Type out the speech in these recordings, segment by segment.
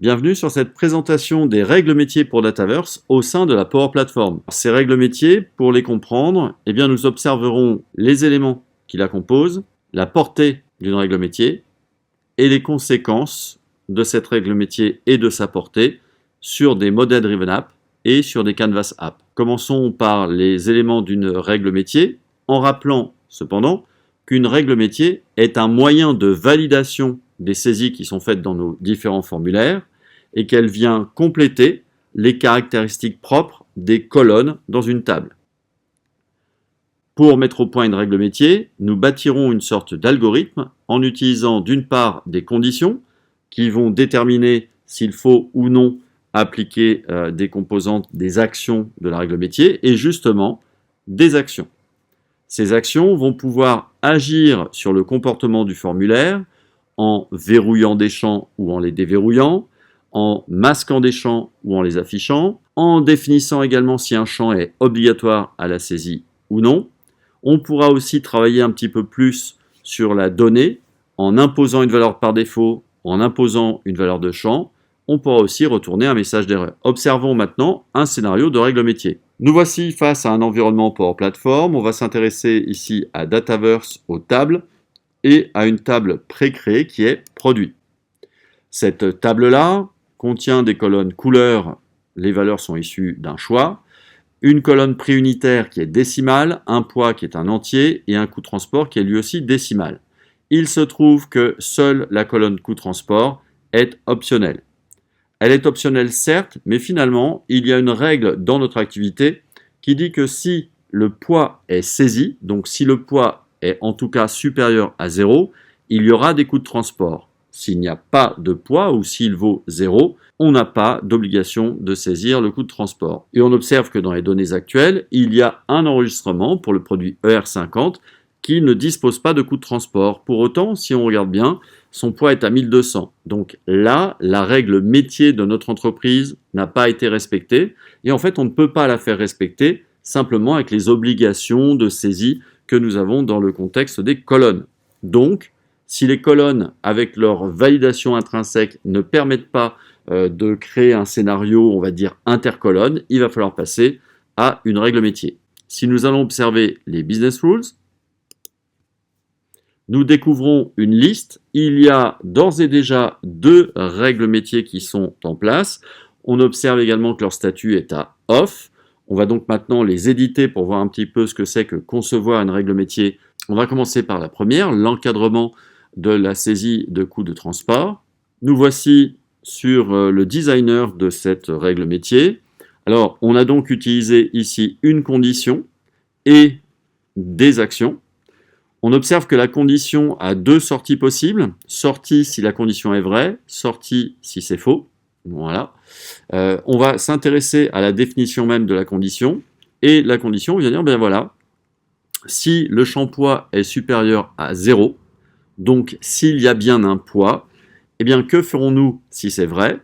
Bienvenue sur cette présentation des règles métiers pour Dataverse au sein de la Power Platform. Ces règles métiers, pour les comprendre, nous observerons les éléments qui la composent, la portée d'une règle métier et les conséquences de cette règle métier et de sa portée sur des Model Driven Apps et sur des Canvas Apps. Commençons par les éléments d'une règle métier en rappelant cependant qu'une règle métier est un moyen de validation des saisies qui sont faites dans nos différents formulaires et qu'elle vient compléter les caractéristiques propres des colonnes dans une table. Pour mettre au point une règle métier, nous bâtirons une sorte d'algorithme en utilisant d'une part des conditions qui vont déterminer s'il faut ou non appliquer des composantes, des actions de la règle métier et justement des actions. Ces actions vont pouvoir agir sur le comportement du formulaire en verrouillant des champs ou en les déverrouillant, en masquant des champs ou en les affichant, en définissant également si un champ est obligatoire à la saisie ou non. On pourra aussi travailler un petit peu plus sur la donnée en imposant une valeur par défaut, en imposant une valeur de champ. On pourra aussi retourner un message d'erreur. Observons maintenant un scénario de règle métier. Nous voici face à un environnement Power Platform. On va s'intéresser ici à Dataverse, aux tables, et à une table pré-créée qui est produit. Cette table-là contient des colonnes couleurs, les valeurs sont issues d'un choix, une colonne prix unitaire qui est décimale, un poids qui est un entier et un coût de transport qui est lui aussi décimal. Il se trouve que seule la colonne coût de transport est optionnelle. Elle est optionnelle certes, mais finalement, il y a une règle dans notre activité qui dit que si le poids est saisi, donc si le poids est en tout cas supérieur à 0, il y aura des coûts de transport. S'il n'y a pas de poids ou s'il vaut 0, on n'a pas d'obligation de saisir le coût de transport. Et on observe que dans les données actuelles, il y a un enregistrement pour le produit ER50 qui ne dispose pas de coût de transport. Pour autant, si on regarde bien, son poids est à 1200. Donc là, la règle métier de notre entreprise n'a pas été respectée. Et en fait, on ne peut pas la faire respecter simplement avec les obligations de saisie que nous avons dans le contexte des colonnes. Donc, si les colonnes, avec leur validation intrinsèque, ne permettent pas de créer un scénario, on va dire, intercolonne, il va falloir passer à une règle métier. Si nous allons observer les business rules, nous découvrons une liste. Il y a d'ores et déjà 2 règles métiers qui sont en place. On observe également que leur statut est à off. On va donc maintenant les éditer pour voir un petit peu ce que c'est que concevoir une règle métier. On va commencer par la première, l'encadrement de la saisie de coûts de transport. Nous voici sur le designer de cette règle métier. Alors, on a donc utilisé ici une condition et des actions. On observe que la condition a 2 sorties possibles. Sortie si la condition est vraie, sortie si c'est faux. Voilà. On va s'intéresser à la définition même de la condition. Et la condition vient dire, ben voilà, si le champ poids est supérieur à 0, donc s'il y a bien un poids, eh bien que ferons-nous si c'est vrai?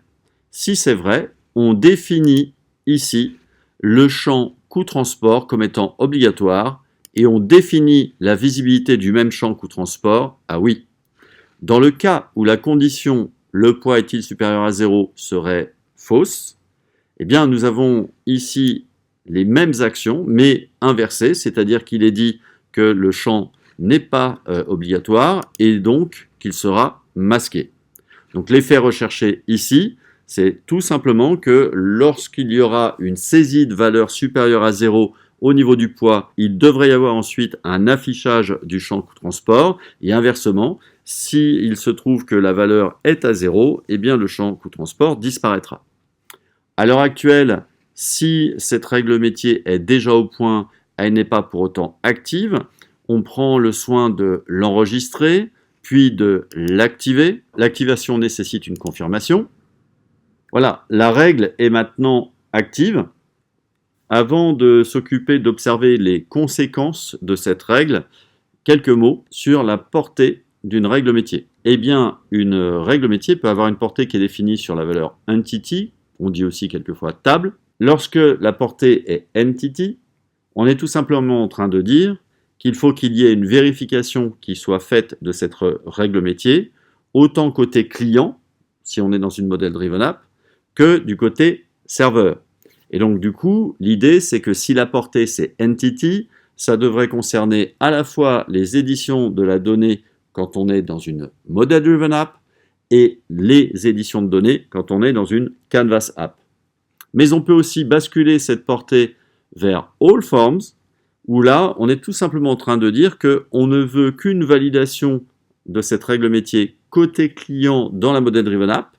Si c'est vrai, on définit ici le champ coût transport comme étant obligatoire et on définit la visibilité du même champ coût transport à oui. Dans le cas où la condition le poids est-il supérieur à 0 serait fausse, eh bien nous avons ici les mêmes actions, mais inversées, c'est-à-dire qu'il est dit que le champ n'est pas obligatoire et donc qu'il sera masqué. Donc l'effet recherché ici, c'est tout simplement que lorsqu'il y aura une saisie de valeur supérieure à 0 au niveau du poids, il devrait y avoir ensuite un affichage du champ coût transport et inversement, s'il se trouve que la valeur est à 0, eh bien le champ coût transport disparaîtra. À l'heure actuelle, si cette règle métier est déjà au point, elle n'est pas pour autant active, on prend le soin de l'enregistrer, puis de l'activer. L'activation nécessite une confirmation. Voilà, la règle est maintenant active. Avant de s'occuper d'observer les conséquences de cette règle, quelques mots sur la portée d'une règle métier. Eh bien, une règle métier peut avoir une portée qui est définie sur la valeur entity, on dit aussi quelquefois table. Lorsque la portée est entity, on est tout simplement en train de dire qu'il faut qu'il y ait une vérification qui soit faite de cette règle métier, autant côté client, si on est dans une model driven app, que du côté serveur. Et donc du coup, l'idée c'est que si la portée c'est entity, ça devrait concerner à la fois les éditions de la donnée quand on est dans une model driven app et les éditions de données quand on est dans une canvas app. Mais on peut aussi basculer cette portée vers all forms, où là, on est tout simplement en train de dire qu'on ne veut qu'une validation de cette règle métier côté client dans la model driven app,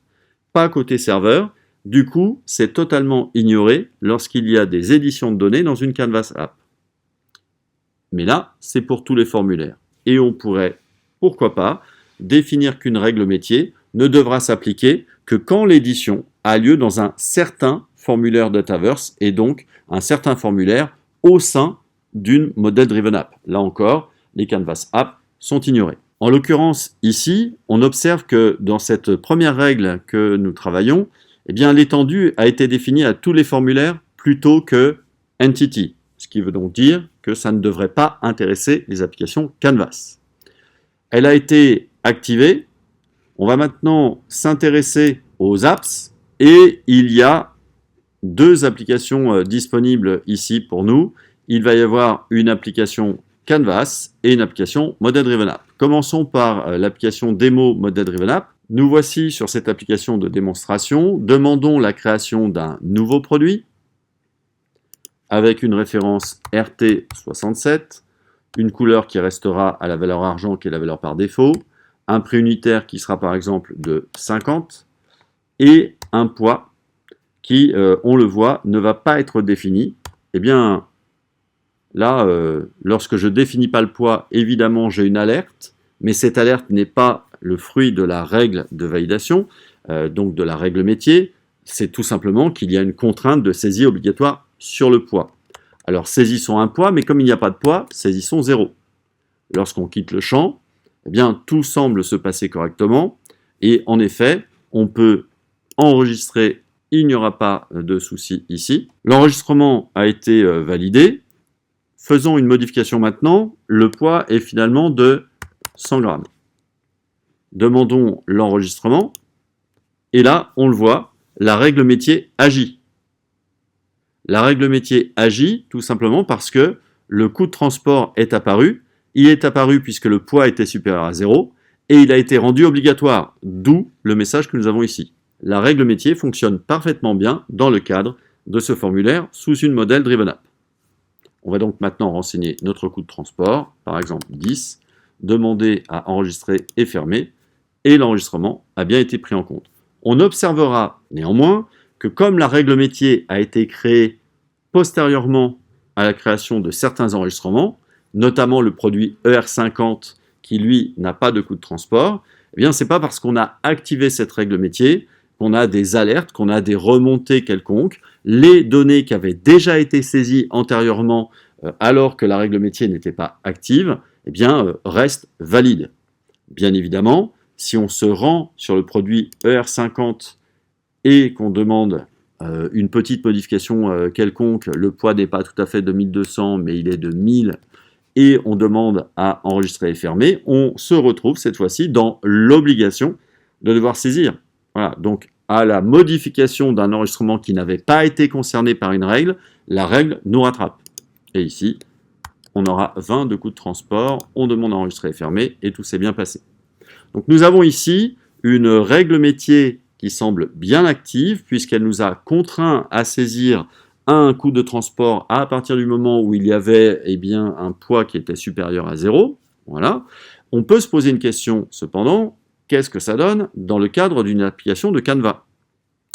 pas côté serveur. Du coup, c'est totalement ignoré lorsqu'il y a des éditions de données dans une canvas app. Mais là, c'est pour tous les formulaires. Et on pourrait, pourquoi pas, définir qu'une règle métier ne devra s'appliquer que quand l'édition a lieu dans un certain formulaire Dataverse et donc un certain formulaire au sein d'une model driven app. Là encore, les canvas app sont ignorés. En l'occurrence, ici, on observe que dans cette première règle que nous travaillons, eh bien, l'étendue a été définie à tous les formulaires plutôt que entity, ce qui veut donc dire que ça ne devrait pas intéresser les applications Canvas. Elle a été activée. On va maintenant s'intéresser aux apps et il y a deux applications disponibles ici pour nous. Il va y avoir une application Canvas et une application Model Driven App. Commençons par l'application démo Model Driven App. Nous voici sur cette application de démonstration. Demandons la création d'un nouveau produit avec une référence RT67, une couleur qui restera à la valeur argent qui est la valeur par défaut, un prix unitaire qui sera par exemple de 50 et un poids qui, on le voit, ne va pas être défini. Eh bien, là, lorsque je ne définis pas le poids, évidemment, j'ai une alerte, mais cette alerte n'est pas le fruit de la règle de validation, donc de la règle métier, c'est tout simplement qu'il y a une contrainte de saisie obligatoire sur le poids. Alors, saisissons un poids, mais comme il n'y a pas de poids, saisissons 0. Lorsqu'on quitte le champ, eh bien, tout semble se passer correctement, et en effet, on peut enregistrer, il n'y aura pas de souci ici. L'enregistrement a été validé. Faisons une modification maintenant. Le poids est finalement de 100 grammes. Demandons l'enregistrement. Et là, on le voit, la règle métier agit. La règle métier agit tout simplement parce que le coût de transport est apparu. Il est apparu puisque le poids était supérieur à 0 et il a été rendu obligatoire, d'où le message que nous avons ici. La règle métier fonctionne parfaitement bien dans le cadre de ce formulaire sous une model driven app. On va donc maintenant renseigner notre coût de transport, par exemple 10, demander à enregistrer et fermer, et l'enregistrement a bien été pris en compte. On observera néanmoins que comme la règle métier a été créée postérieurement à la création de certains enregistrements, notamment le produit ER50 qui lui n'a pas de coût de transport, eh bien c'est pas parce qu'on a activé cette règle métier qu'on a des alertes, qu'on a des remontées quelconques. Les données qui avaient déjà été saisies antérieurement alors que la règle métier n'était pas active, eh bien restent valides. Bien évidemment, si on se rend sur le produit ER50 et qu'on demande une petite modification quelconque, le poids n'est pas tout à fait de 1200 mais il est de 1000 et on demande à enregistrer et fermer, on se retrouve cette fois-ci dans l'obligation de devoir saisir. Voilà, donc à la modification d'un enregistrement qui n'avait pas été concerné par une règle, la règle nous rattrape. Et ici, on aura 20 de coûts de transport, on demande à enregistrer et fermer, et tout s'est bien passé. Donc nous avons ici une règle métier qui semble bien active, puisqu'elle nous a contraint à saisir un coût de transport à partir du moment où il y avait bien, un poids qui était supérieur à 0. Voilà. On peut se poser une question, cependant, qu'est-ce que ça donne dans le cadre d'une application de Canva?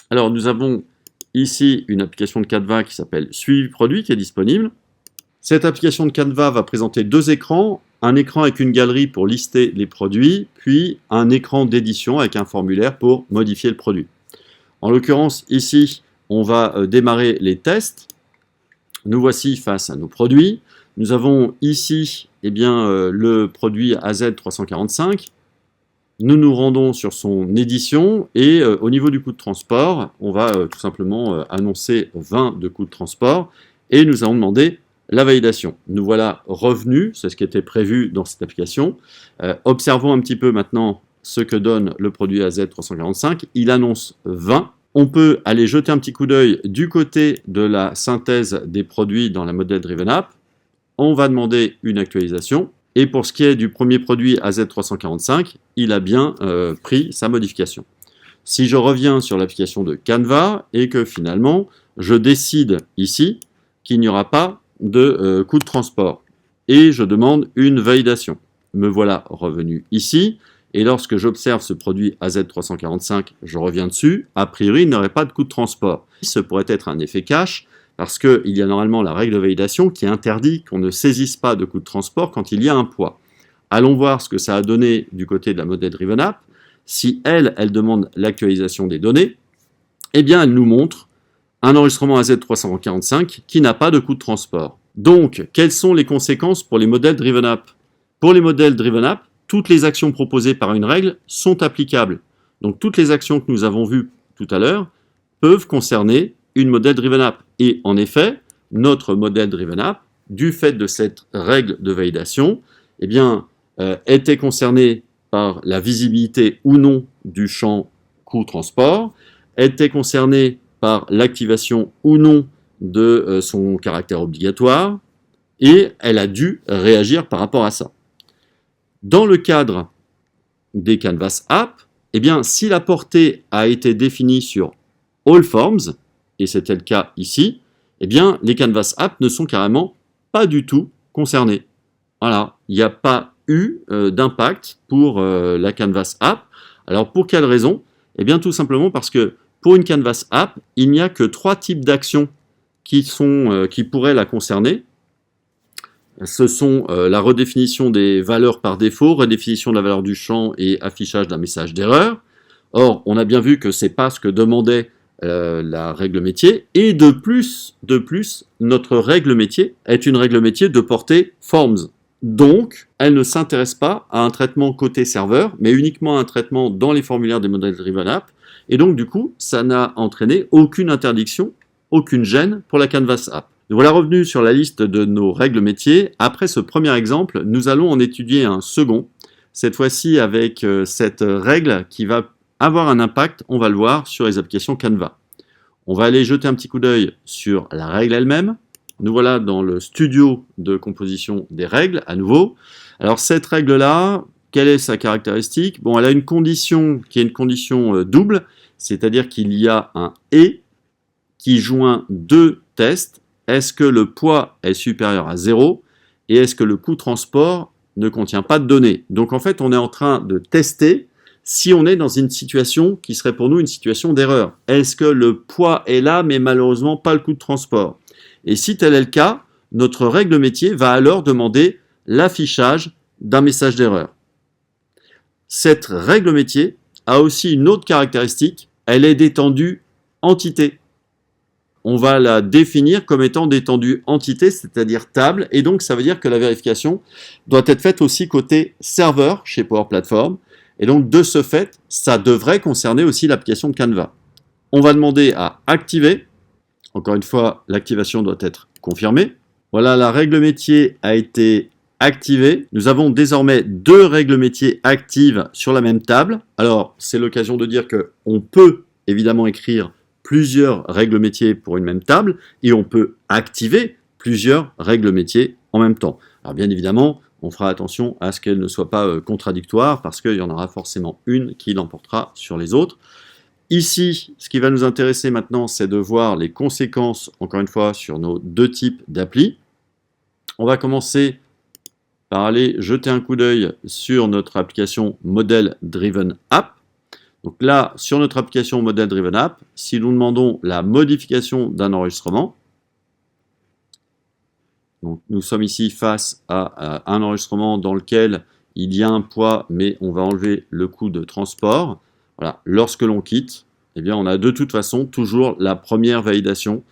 Alors, nous avons ici une application de Canva qui s'appelle Suivi produit qui est disponible. Cette application de Canva va présenter deux écrans, un écran avec une galerie pour lister les produits, puis un écran d'édition avec un formulaire pour modifier le produit. En l'occurrence, ici, on va démarrer les tests. Nous voici face à nos produits. Nous avons ici le produit AZ345. Nous nous rendons sur son édition et au niveau du coût de transport, on va tout simplement annoncer 20 de coût de transport et nous allons demander la validation. Nous voilà revenus, c'est ce qui était prévu dans cette application. Observons un petit peu maintenant ce que donne le produit AZ345. Il annonce 20. On peut aller jeter un petit coup d'œil du côté de la synthèse des produits dans la Model Driven App. On va demander une actualisation. Et pour ce qui est du premier produit AZ345, il a bien pris sa modification. Si je reviens sur l'application de Canva et que finalement, je décide ici qu'il n'y aura pas de coût de transport et je demande une validation. Me voilà revenu ici et lorsque j'observe ce produit AZ345, je reviens dessus, a priori, il n'aurait pas de coût de transport. Ce pourrait être un effet cache parce qu'il y a normalement la règle de validation qui interdit qu'on ne saisisse pas de coût de transport quand il y a un poids. Allons voir ce que ça a donné du côté de la Model Driven App. Si elle demande l'actualisation des données, eh bien elle nous montre un enregistrement AZ345 qui n'a pas de coût de transport. Donc, quelles sont les conséquences pour les modèles Driven App? Pour les modèles Driven App, toutes les actions proposées par une règle sont applicables. Donc, toutes les actions que nous avons vues tout à l'heure peuvent concerner une modèle Driven App. Et en effet, notre modèle Driven App, du fait de cette règle de validation, eh bien, était concerné par la visibilité ou non du champ coût transport, était concerné par l'activation ou non de son caractère obligatoire, et elle a dû réagir par rapport à ça. Dans le cadre des Canvas App, eh bien, si la portée a été définie sur All Forms, et c'était le cas ici, eh bien, les Canvas App ne sont carrément pas du tout concernés. Voilà, il n'y a pas eu d'impact pour la Canvas App. Alors, pour quelle raison? Eh bien, tout simplement parce que pour une Canvas App, il n'y a que 3 types d'actions qui pourraient la concerner. Ce sont la redéfinition des valeurs par défaut, redéfinition de la valeur du champ et affichage d'un message d'erreur. Or, on a bien vu que ce n'est pas ce que demandait la règle métier. Et de plus, notre règle métier est une règle métier de portée Forms. Donc, elle ne s'intéresse pas à un traitement côté serveur, mais uniquement à un traitement dans les formulaires des modèles Driven App. Et donc, du coup, ça n'a entraîné aucune interdiction, aucune gêne pour la Canvas App. Nous voilà revenus sur la liste de nos règles métiers. Après ce premier exemple, nous allons en étudier un second, cette fois-ci avec cette règle qui va avoir un impact, on va le voir, sur les applications Canva. On va aller jeter un petit coup d'œil sur la règle elle-même. Nous voilà dans le studio de composition des règles, à nouveau. Alors cette règle-là, quelle est sa caractéristique? Bon, elle a une condition qui est une condition double, c'est-à-dire qu'il y a un « et » qui joint 2 tests. Est-ce que le poids est supérieur à 0 et est-ce que le coût transport ne contient pas de données? Donc en fait, on est en train de tester si on est dans une situation qui serait pour nous une situation d'erreur. Est-ce que le poids est là, mais malheureusement pas le coût de transport? Et si tel est le cas, notre règle métier va alors demander l'affichage d'un message d'erreur. Cette règle métier a aussi une autre caractéristique, elle est d'étendue entité. On va la définir comme étant d'étendue entité, c'est-à-dire table, et donc ça veut dire que la vérification doit être faite aussi côté serveur chez Power Platform, et donc de ce fait, ça devrait concerner aussi l'application de Canva. On va demander à activer, encore une fois, l'activation doit être confirmée. Voilà, la règle métier a été activée. Nous avons désormais 2 règles métiers actives sur la même table. Alors, c'est l'occasion de dire qu'on peut évidemment écrire plusieurs règles métiers pour une même table et on peut activer plusieurs règles métiers en même temps. Alors bien évidemment, on fera attention à ce qu'elles ne soient pas contradictoires parce qu'il y en aura forcément une qui l'emportera sur les autres. Ici, ce qui va nous intéresser maintenant, c'est de voir les conséquences, encore une fois, sur nos 2 types d'applis. On va commencer par aller jeter un coup d'œil sur notre application Model Driven App. Donc là, sur notre application Model Driven App, si nous demandons la modification d'un enregistrement, donc nous sommes ici face à un enregistrement dans lequel il y a un poids, mais on va enlever le coût de transport. Voilà. Lorsque l'on quitte, eh bien, on a de toute façon toujours la première validation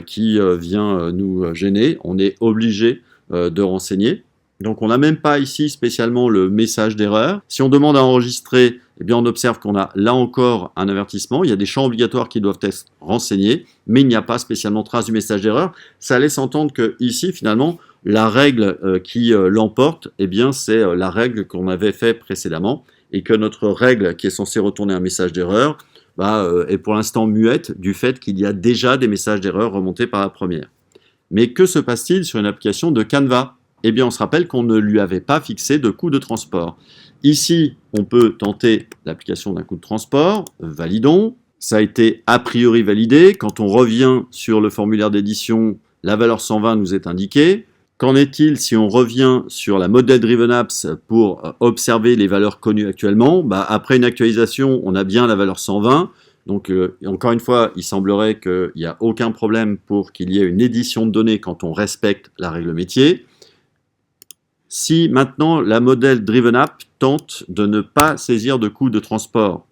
qui vient nous gêner. On est obligé de renseigner. Donc on n'a même pas ici spécialement le message d'erreur. Si on demande à enregistrer, eh bien on observe qu'on a là encore un avertissement. Il y a des champs obligatoires qui doivent être renseignés, mais il n'y a pas spécialement trace du message d'erreur. Ça laisse entendre que ici finalement la règle qui l'emporte, eh bien c'est la règle qu'on avait fait précédemment. et que notre règle qui est censée retourner un message d'erreur est pour l'instant muette du fait qu'il y a déjà des messages d'erreur remontés par la première. Mais que se passe-t-il sur une application de Canva? Eh bien, on se rappelle qu'on ne lui avait pas fixé de coût de transport. Ici, on peut tenter l'application d'un coût de transport, validons. Ça a été a priori validé. Quand on revient sur le formulaire d'édition, la valeur 120 nous est indiquée. Qu'en est-il si on revient sur la Model Driven Apps pour observer les valeurs connues actuellement? Après une actualisation, on a bien la valeur 120. Donc, encore une fois, il semblerait qu'il n'y a aucun problème pour qu'il y ait une édition de données quand on respecte la règle métier. Si maintenant la Model Driven App tente de ne pas saisir de coût de transport,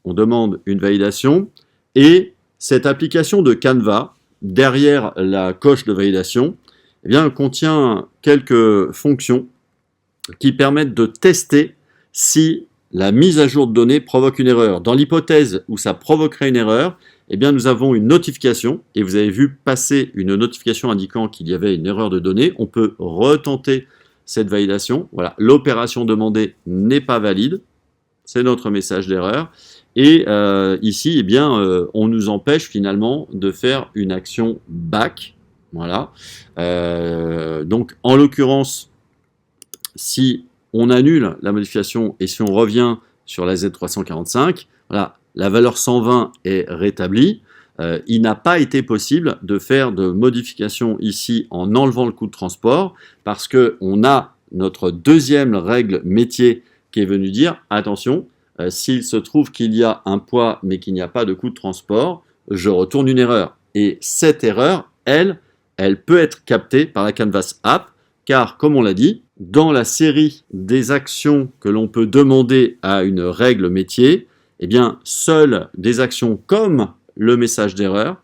on demande une validation et cette application de Canva, derrière la coche de validation, contient quelques fonctions qui permettent de tester si la mise à jour de données provoque une erreur. Dans l'hypothèse où ça provoquerait une erreur, nous avons une notification, et vous avez vu passer une notification indiquant qu'il y avait une erreur de données. On peut retenter cette validation. Voilà, l'opération demandée n'est pas valide. C'est notre message d'erreur. Et ici, on nous empêche finalement de faire une action back. Voilà. Donc, en l'occurrence, si on annule la modification et si on revient sur la Z345, voilà, la valeur 120 est rétablie. Il n'a pas été possible de faire de modification ici en enlevant le coût de transport parce qu'on a notre deuxième règle métier qui est venue dire attention, s'il se trouve qu'il y a un poids mais qu'il n'y a pas de coût de transport, je retourne une erreur. Et cette erreur, elle peut être captée par la Canvas App car, comme on l'a dit, dans la série des actions que l'on peut demander à une règle métier, seules des actions comme le message d'erreur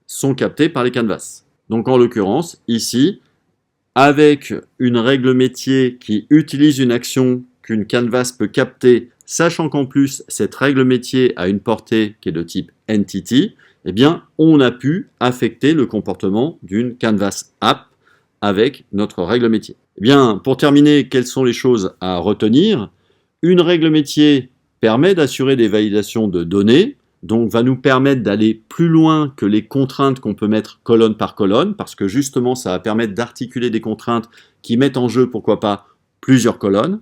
sont captées par les canvas. Donc en l'occurrence, ici, avec une règle métier qui utilise une action qu'une canvas peut capter, sachant qu'en plus cette règle métier a une portée qui est de type entity, on a pu affecter le comportement d'une canvas app avec notre règle métier. Pour terminer, quelles sont les choses à retenir? Une règle métier permet d'assurer des validations de données, donc va nous permettre d'aller plus loin que les contraintes qu'on peut mettre colonne par colonne, parce que justement, ça va permettre d'articuler des contraintes qui mettent en jeu, pourquoi pas, plusieurs colonnes.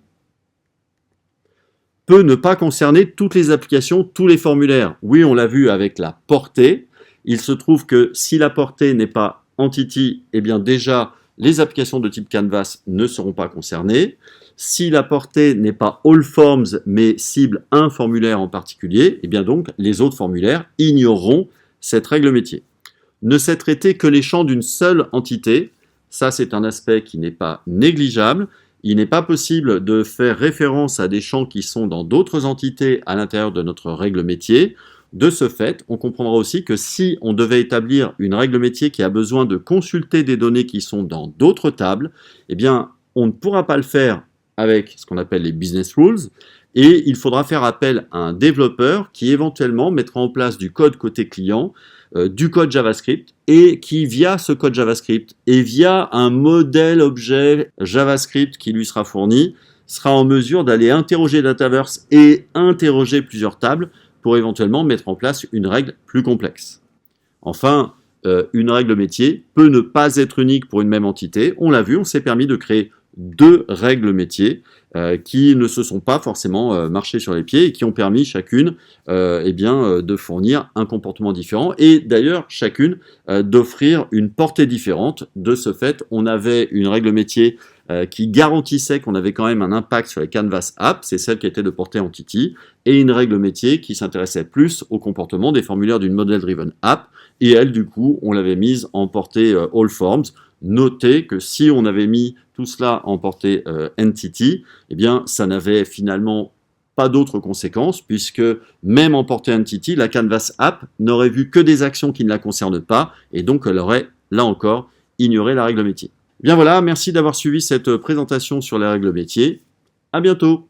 Peut ne pas concerner toutes les applications, tous les formulaires. Oui, on l'a vu avec la portée. Il se trouve que si la portée n'est pas entity, déjà, les applications de type Canvas ne seront pas concernées. Si la portée n'est pas all forms, mais cible un formulaire en particulier, donc les autres formulaires ignoreront cette règle métier. Ne sait traiter que les champs d'une seule entité. Ça, c'est un aspect qui n'est pas négligeable. Il n'est pas possible de faire référence à des champs qui sont dans d'autres entités à l'intérieur de notre règle métier. De ce fait, on comprendra aussi que si on devait établir une règle métier qui a besoin de consulter des données qui sont dans d'autres tables, on ne pourra pas le faire avec ce qu'on appelle les business rules, et il faudra faire appel à un développeur qui éventuellement mettra en place du code côté client, du code JavaScript, et qui via ce code JavaScript et via un modèle objet JavaScript qui lui sera fourni, sera en mesure d'aller interroger Dataverse et interroger plusieurs tables pour éventuellement mettre en place une règle plus complexe. Enfin, une règle métier peut ne pas être unique pour une même entité. On l'a vu, on s'est permis de créer deux règles métiers qui ne se sont pas forcément marchées sur les pieds et qui ont permis chacune de fournir un comportement différent et d'ailleurs chacune d'offrir une portée différente. De ce fait, on avait une règle métier qui garantissait qu'on avait quand même un impact sur les Canvas Apps, c'est celle qui était de portée entity, et une règle métier qui s'intéressait plus au comportement des formulaires d'une Model Driven App, et elle, du coup, on l'avait mise en portée All Forms. Notez que si on avait mis tout cela en portée Entity, ça n'avait finalement pas d'autres conséquences, puisque même en portée Entity, la Canvas App n'aurait vu que des actions qui ne la concernent pas, et donc elle aurait, là encore, ignoré la règle métier. Bien voilà, merci d'avoir suivi cette présentation sur les règles métiers. À bientôt.